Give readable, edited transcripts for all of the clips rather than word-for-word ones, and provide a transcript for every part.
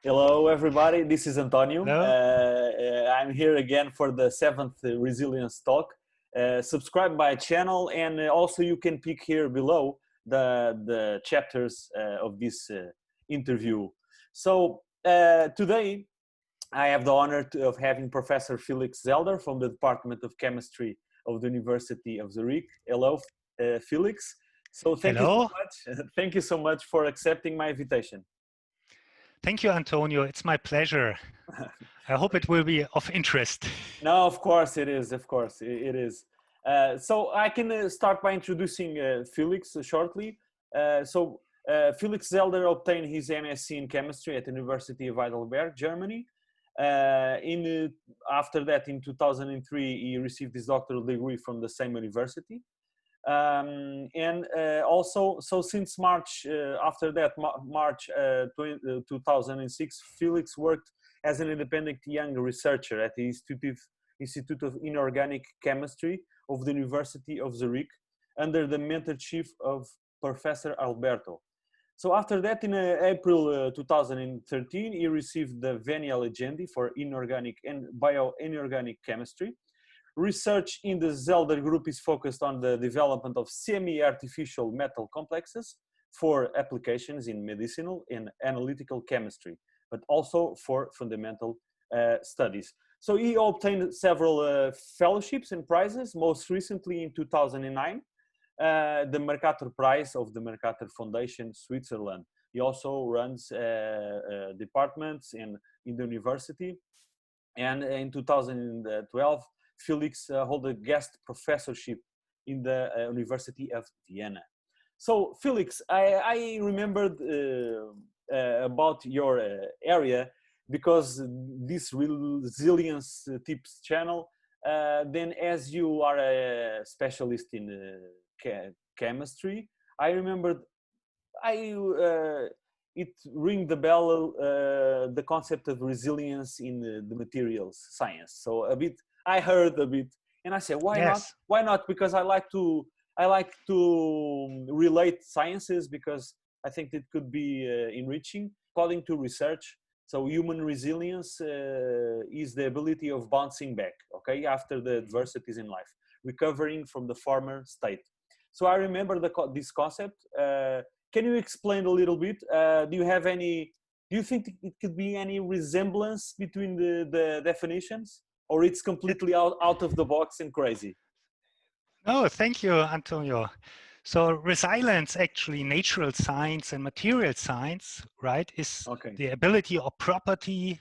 Hello, everybody. This is Antonio. Hello. I'm here again for the 7th Resilience Talk. Subscribe my channel, and also you can pick here below the chapters of this interview. So today I have the honor of having Professor Felix Zelder from the Department of Chemistry of the University of Zurich. Hello, Felix. So thank you so much. Thank you so much for accepting my invitation. Thank you, Antonio. It's my pleasure. I hope it will be of interest. No, of course it is. Of course it is. So I can start by introducing Felix shortly. Felix Zelder obtained his MSc in chemistry at the University of Heidelberg, Germany. After that, in 2003, he received his doctoral degree from the same university. So since March, after that, March 2006, Felix worked as an independent young researcher at the Institute of Inorganic Chemistry of the University of Zurich under the mentorship of Professor Alberto. So after that, in April 2013, he received the Venia Legendi for inorganic and bioinorganic chemistry. Research in the Zelder group is focused on the development of semi-artificial metal complexes for applications in medicinal and analytical chemistry, but also for fundamental studies. So he obtained several fellowships and prizes, most recently in 2009, the Mercator Prize of the Mercator Foundation, Switzerland. He also runs departments in the university. And in 2012, Felix held a guest professorship in the University of Vienna. So Felix, I remembered about your area because this Resilience Tips channel, then as you are a specialist in chemistry, I remembered it rang the bell, the concept of resilience in the materials science. So I heard a bit, and I said, why not? Why not? Because I like to relate sciences because I think it could be enriching. According to research, so human resilience is the ability of bouncing back, okay, after the adversities in life, recovering from the former state. So I remember this concept. Can you explain a little bit? Do you think it could be any resemblance between the definitions? Or it's completely out of the box and crazy? Oh, thank you, Antonio. So resilience, actually, natural science and material science, right, is the ability or property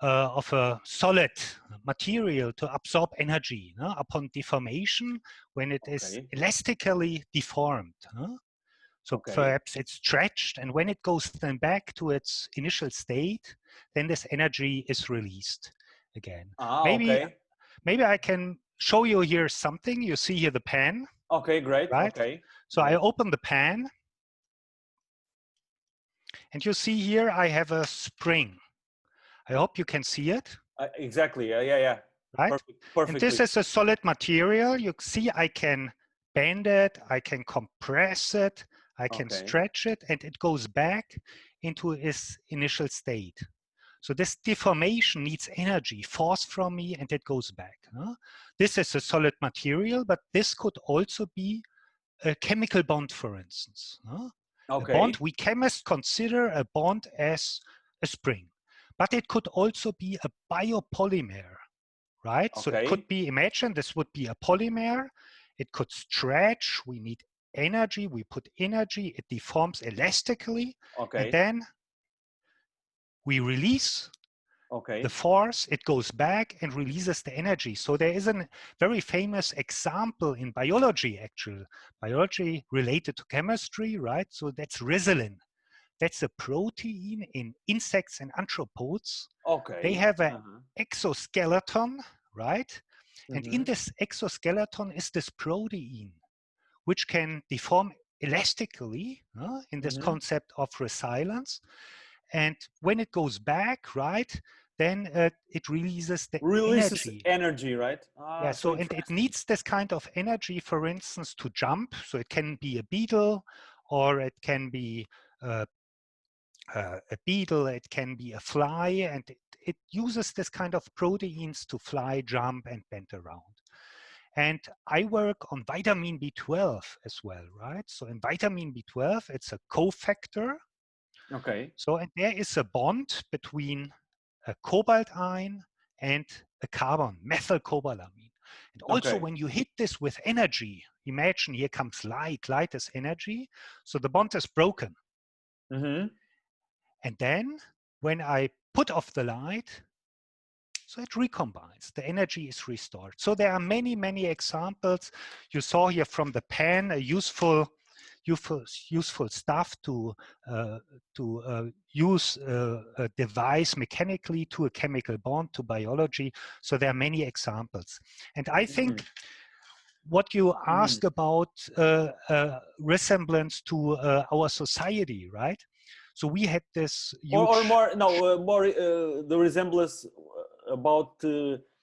of a solid material to absorb energy upon deformation when it is elastically deformed. So perhaps it's stretched, and when it goes then back to its initial state, then this energy is released again. Maybe I can show you here something. You see here the pen. Okay, great. Right? Okay. So I open the pen, and you see here I have a spring. I hope you can see it. Exactly. Yeah. Right? Perfectly. And this is a solid material. You see I can bend it, I can compress it, I can stretch it, and it goes back into its initial state. So this deformation needs energy, force from me, and it goes back. This is a solid material, but this could also be a chemical bond, for instance. A bond, we chemists consider a bond as a spring, but it could also be a biopolymer, right? So it could be, imagine this would be a polymer. It could stretch, we need energy, we put energy, it deforms elastically, and then we release the force, it goes back and releases the energy. So there is a very famous example in biology, actually, biology related to chemistry, right? So that's resilin. That's a protein in insects and anthropods. They have an exoskeleton, right? And in this exoskeleton is this protein, which can deform elastically in this concept of resilience. And when it goes back, right, then it releases the energy, right? Yeah, so it needs this kind of energy, for instance, to jump. So it can be a beetle, or it can be a beetle, it can be a fly, and it uses this kind of proteins to fly, jump, and bend around. And I work on vitamin B12 as well, right? So in vitamin B12, it's a cofactor. Okay. So and there is a bond between a cobalt ion and a carbon, methylcobalamin. And also Okay. when you hit this with energy, imagine here comes light, light is energy, so the bond is broken. Mm-hmm. And then when I put off the light, so it recombines, the energy is restored. So there are many, many examples. You saw here from the pen a useful stuff to use a device mechanically to a chemical bond to biology. So there are many examples. And I think what you asked about resemblance to our society, right? So we had this huge... Or more, no, more the resemblance about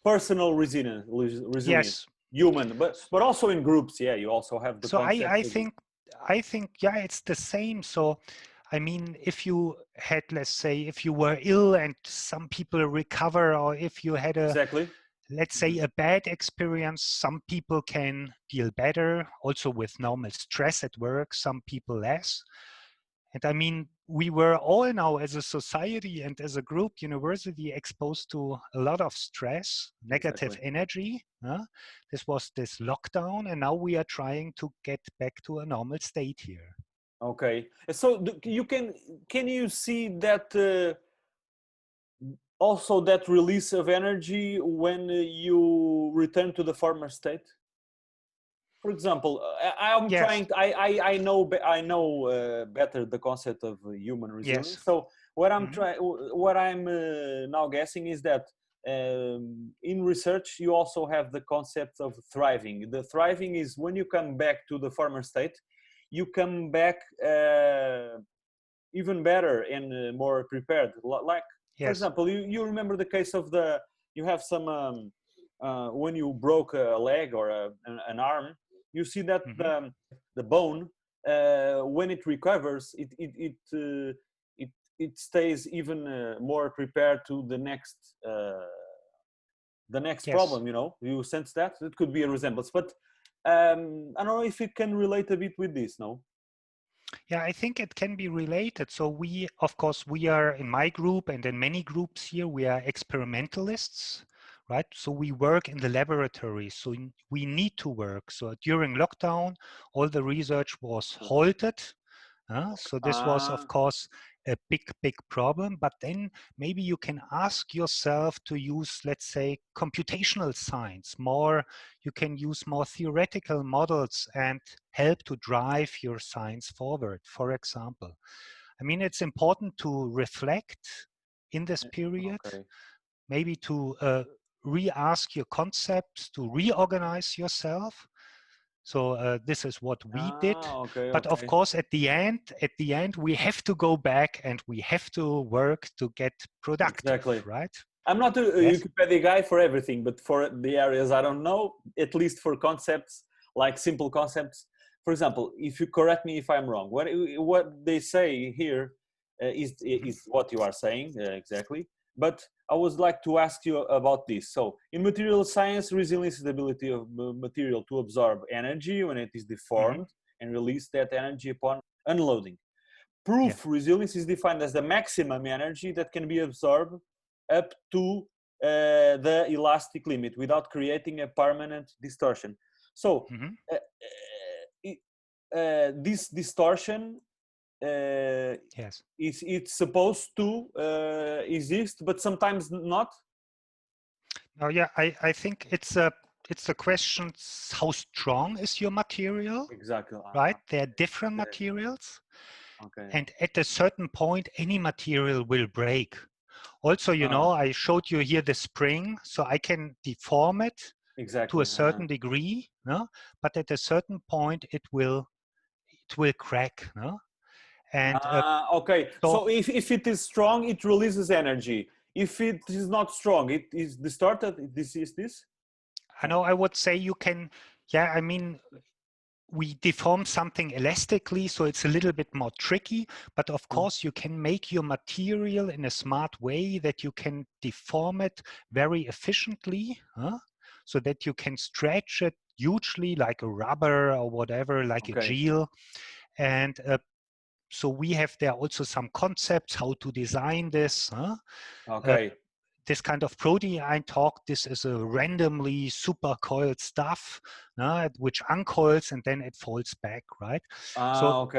personal resilience, Yes. human, but also in groups. Yeah, you also have the So concept. I think, yeah, it's the same. So, I mean, if you had, let's say, if you were ill and some people recover, or if you had a, Exactly. let's say, a bad experience, some people can deal better. Also with normal stress at work, some people less. And I mean, we were all now as a society and as a group, university, exposed to a lot of stress, negative energy. This was this lockdown, and now we are trying to get back to a normal state here. Okay, so you can you see that also that release of energy when you return to the former state? For example, I'm Yes. trying. I know better the concept of human resilience. Yes. So what I'm now guessing is that in research you also have the concept of thriving. The thriving is when you come back to the former state, you come back even better and more prepared. Like for example, you remember the case of you have some when you broke a leg or an arm. You see that the bone, when it recovers, it stays even more prepared to the next problem. You sense that it could be a resemblance, but I don't know if it can relate a bit with this. No. Yeah, I think it can be related. So we, of course, we are in my group and in many groups here, we are experimentalists. Right, so we work in the laboratory, so we need to work. So during lockdown, all the research was halted. So this was, of course, a big problem. But then maybe you can ask yourself to use, let's say, computational science more. You can use more theoretical models and help to drive your science forward, for example. I mean, it's important to reflect in this period, maybe to re-ask your concepts, to reorganize yourself. So this is what we did. But of course, at the end, we have to go back and we have to work to get productive, right? I'm not a Wikipedia guy for everything, but for the areas I don't know, at least for concepts, like simple concepts. For example, if you correct me if I'm wrong, what they say here is what you are saying exactly. But I would like to ask you about this. So in material science, resilience is the ability of material to absorb energy when it is deformed and release that energy upon unloading. Proof resilience is defined as the maximum energy that can be absorbed up to the elastic limit without creating a permanent distortion. So this distortion it's supposed to exist, but sometimes not. Oh yeah, I think it's a question: how strong is your material? Exactly. Right. There are different materials, and at a certain point, any material will break. Also, I showed you here the spring, so I can deform it to a certain degree, no? But at a certain point, it will crack, no? And so if it is strong, it releases energy. If it is not strong, it is distorted. This is this. I know. I would say you can. Yeah, I mean, we deform something elastically, so it's a little bit more tricky, but of course you can make your material in a smart way that you can deform it very efficiently, so that you can stretch it hugely like a rubber or whatever, like a gel. And so we have there also some concepts how to design this. This kind of protein talk, this is a randomly supercoiled stuff, which uncoils and then it falls back, right?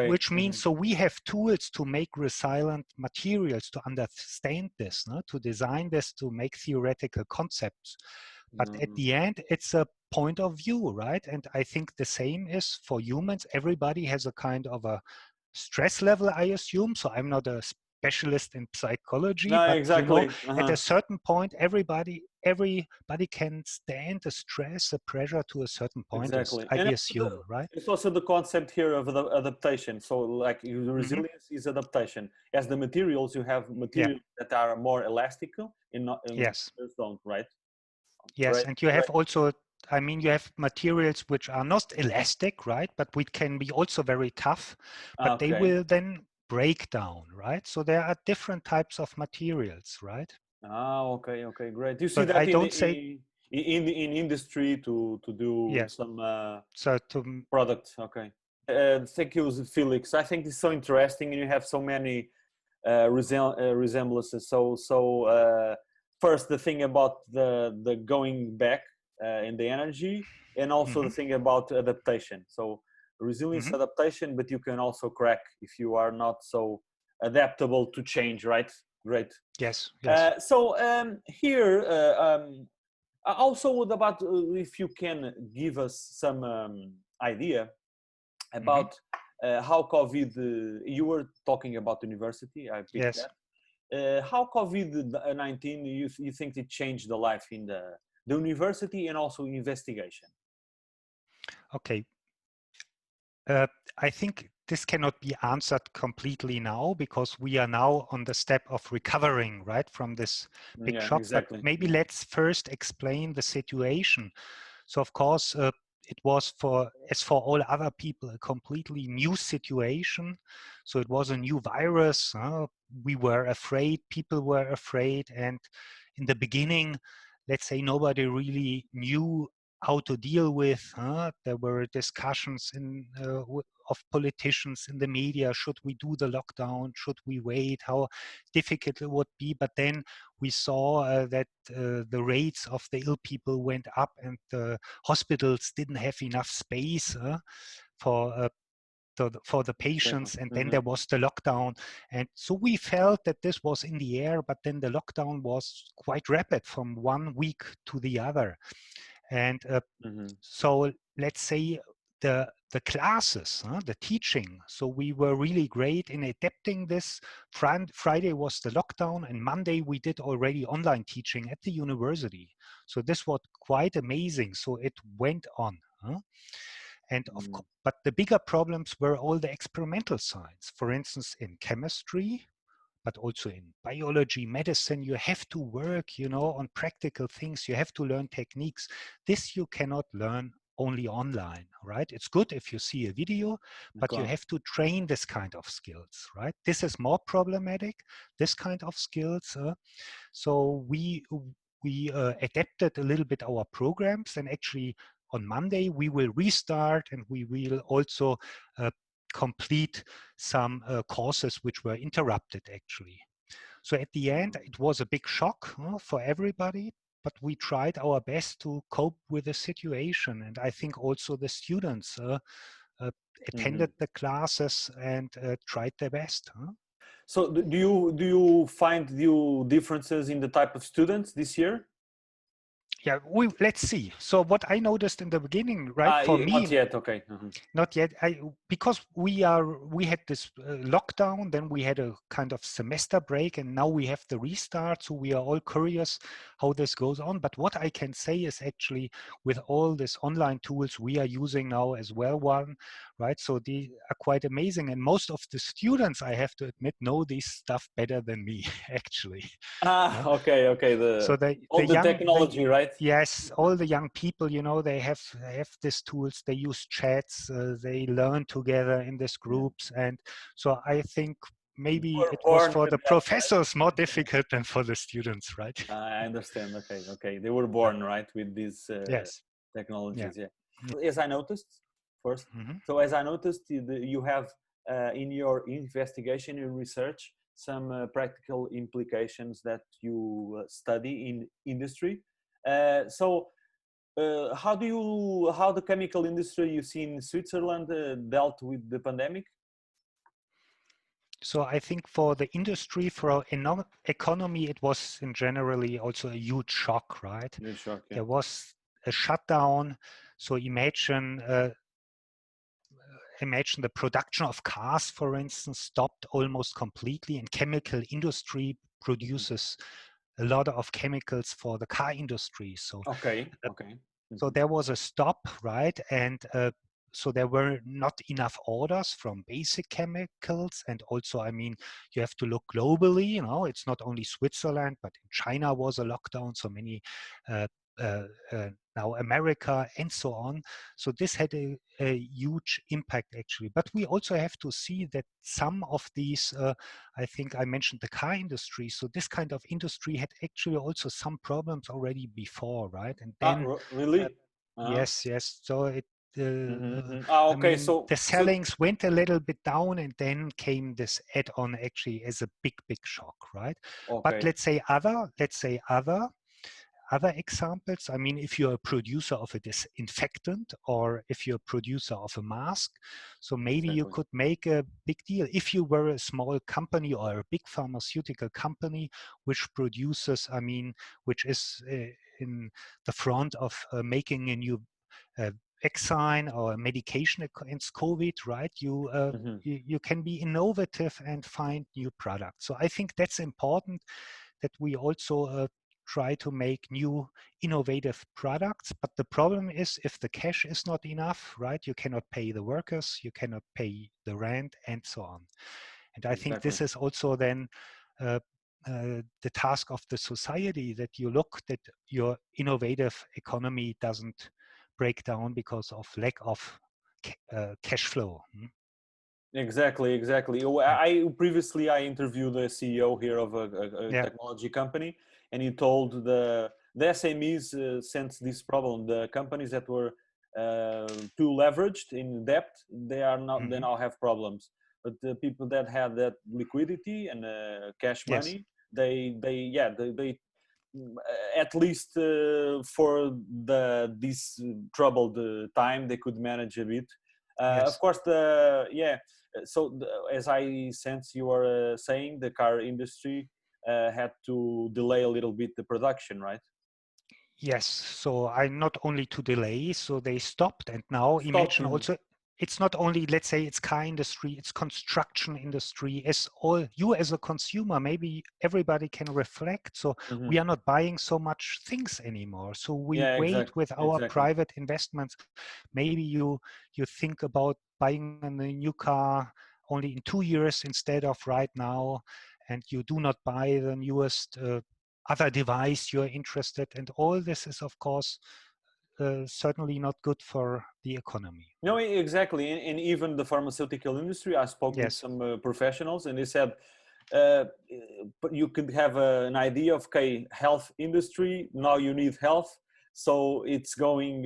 Which means, so we have tools to make resilient materials to understand this, to design this, to make theoretical concepts. But at the end, it's a point of view, right? And I think the same is for humans. Everybody has a kind of a stress level, I assume. So I'm not a specialist in psychology, but exactly. At a certain point, everybody can stand the stress, the pressure to a certain point. Exactly. I assume, right? It's also the concept here of the adaptation. So, like resilience is adaptation. As the materials, you have materials that are more elastical, and yes, don't, right? Yes, and you have also, I mean, you have materials which are not elastic, right? But which can be also very tough, but they will then break down, right? So there are different types of materials, right? Okay, great. You see that in industry to do some products. Okay. Thank you, Felix. I think it's so interesting, and you have so many resemblances. First, the thing about the going back in the energy, and also the thing about adaptation. So resilience, adaptation, but you can also crack if you are not so adaptable to change, right? Great. Yes. Here also about if you can give us some idea about how COVID. You were talking about university. I picked that. How COVID-19 you think it changed the life in the university and also investigation? Okay. I think this cannot be answered completely now because we are now on the step of recovering, right, from this big shock. Exactly. But maybe let's first explain the situation. So of course, it was as for all other people, a completely new situation. So it was a new virus. We were afraid, people were afraid. And in the beginning, let's say nobody really knew how to deal with. There were discussions of politicians in the media. Should we do the lockdown? Should we wait? How difficult it would be? But then we saw that the rates of the ill people went up and the hospitals didn't have enough space for the patients, and then there was the lockdown. And so we felt that this was in the air, but then the lockdown was quite rapid from 1 week to the other. And so let's say the classes, the teaching. So we were really great in adapting this. Friday was the lockdown, and Monday we did already online teaching at the university. So this was quite amazing. So it went on. And of course, but the bigger problems were all the experimental science. For instance, in chemistry, but also in biology, medicine, you have to work, on practical things. You have to learn techniques. This you cannot learn only online, right? It's good if you see a video, but you have to train this kind of skills, right? This is more problematic, this kind of skills. So we adapted a little bit our programs, and actually on Monday we will restart, and we will also complete some courses which were interrupted actually. So at the end, it was a big shock for everybody, but we tried our best to cope with the situation. And I think also the students attended the classes and tried their best. So do you find new differences in the type of students this year? Yeah, let's see. So what I noticed in the beginning, right? For me, not yet. Okay. Not yet. Because we had this lockdown, then we had a kind of semester break, and now we have the restart. So we are all curious how this goes on. But what I can say is actually with all these online tools we are using now as well, right? So they are quite amazing, and most of the students, I have to admit, know this stuff better than me actually. Okay. All the technology, right? Yes, all the young people, you know, they have these tools. They use chats. They learn together in these groups, and so I think maybe Were it was born for with the that, right? professors more difficult than for the students, right? I understand. Okay. They were born right with these Yes. Yeah. technologies. Yeah. As I noticed first, Hmm. so as I noticed, you have in your investigation and research some practical implications that you study in industry. So how the chemical industry you see in Switzerland dealt with the pandemic? So I think for the industry, for our economy, it was in generally also a huge shock, right? Yeah, shock, yeah. There was a shutdown. So imagine the production of cars, for instance, stopped almost completely, and chemical industry produces a lot of chemicals for the car industry. Okay. So there was a stop, right? And so there were not enough orders from basic chemicals. And also, I mean, you have to look globally, you know, it's not only Switzerland, but in China was a lockdown, so many uh, now America and so on. So this had a huge impact actually. But we also have to see that some of these, I think I mentioned the car industry. So this kind of industry had actually also some problems already before, right? And then, uh, Really? yes. So I Okay, mean, so the sellings went a little bit down, and then came this add-on actually as a big shock, right? But okay. let's say other examples. I mean, if you're a producer of a disinfectant or if you're a producer of a mask, so maybe you Exactly. could make a big deal. If you were a small company or a big pharmaceutical company which produces, I mean, which is in the front of making a new vaccine or a medication against COVID, right? Mhm. You can be innovative and find new products. So I think that's important, that we also try to make new innovative products. But the problem is, if the cash is not enough, right, you cannot pay the workers, you cannot pay the rent, and so on. And I think Exactly. this is also then the task of the society, that you look that your innovative economy doesn't break down because of lack of cash flow. Exactly. Yeah. I previously I interviewed the CEO here of a Yeah. technology company, and he told the SMEs since this problem, the companies that were too leveraged in debt, they are not they Hmm. now have problems. But the people that have that liquidity and cash Yes. money, they at least for this troubled time they could manage a bit. Of Yes. course, as I sense you are saying, the car industry had to delay a little bit the production, right? Yes, so I not only to delay, so they stopped, and now Stop. imagine also it's not only, let's say, it's car industry, it's construction industry, as all you as a consumer, maybe everybody can reflect. So we Mhm. are not buying so much things anymore. So we Yeah, wait with our exactly. private investments. Maybe you think about buying a new car only in 2 years instead of right now, and you do not buy the newest other device you're interested, and all this is of course certainly not good for the economy. No, exactly, and even the pharmaceutical industry. I spoke with Yes. some professionals, and they said but you could have an idea of, okay, health industry, now you need health, so it's going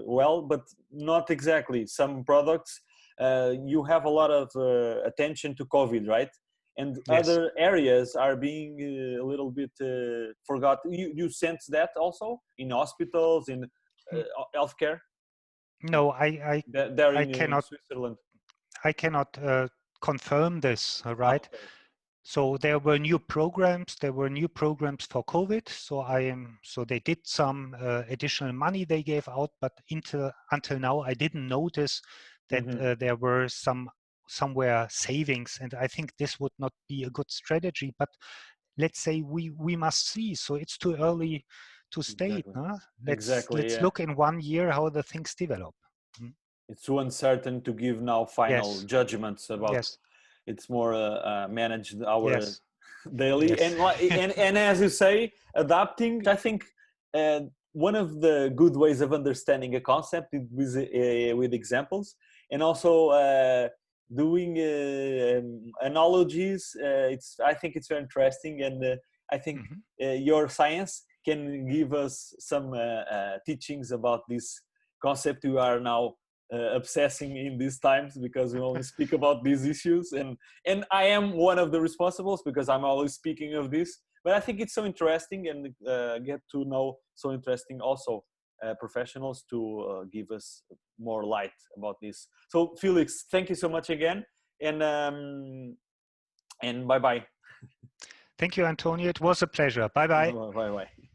well, but not exactly. Some products you have a lot of attention to COVID, right? And Yes. other areas are being a little bit forgot. You sense that also in hospitals, in N- healthcare. no, There I in cannot Switzerland. I cannot confirm this, right? Okay. So there were new programs for COVID. So they did some additional money they gave out, but until now I didn't notice that Hmm. there were somewhere savings, and I think this would not be a good strategy. But let's say we must see. So it's too early to state. Exactly. Huh? Exactly. Let's Yeah. look in 1 year how the things develop. Mm. It's too uncertain to give now final Yes, judgments about. yes, It's more managed our yes, daily, yes. and as you say, adapting. I think one of the good ways of understanding a concept is with examples, and also doing analogies. I think it's very interesting, and I think your science can give us some teachings about this concept we are now obsessing in these times, because we only speak about these issues, and I am one of the responsibles because I'm always speaking of this. But I think it's so interesting, and get to know so interesting also professionals to give us more light about this. So Felix, thank you so much again, and bye bye. Thank you, Antonio. It was a pleasure. Bye bye. Bye bye.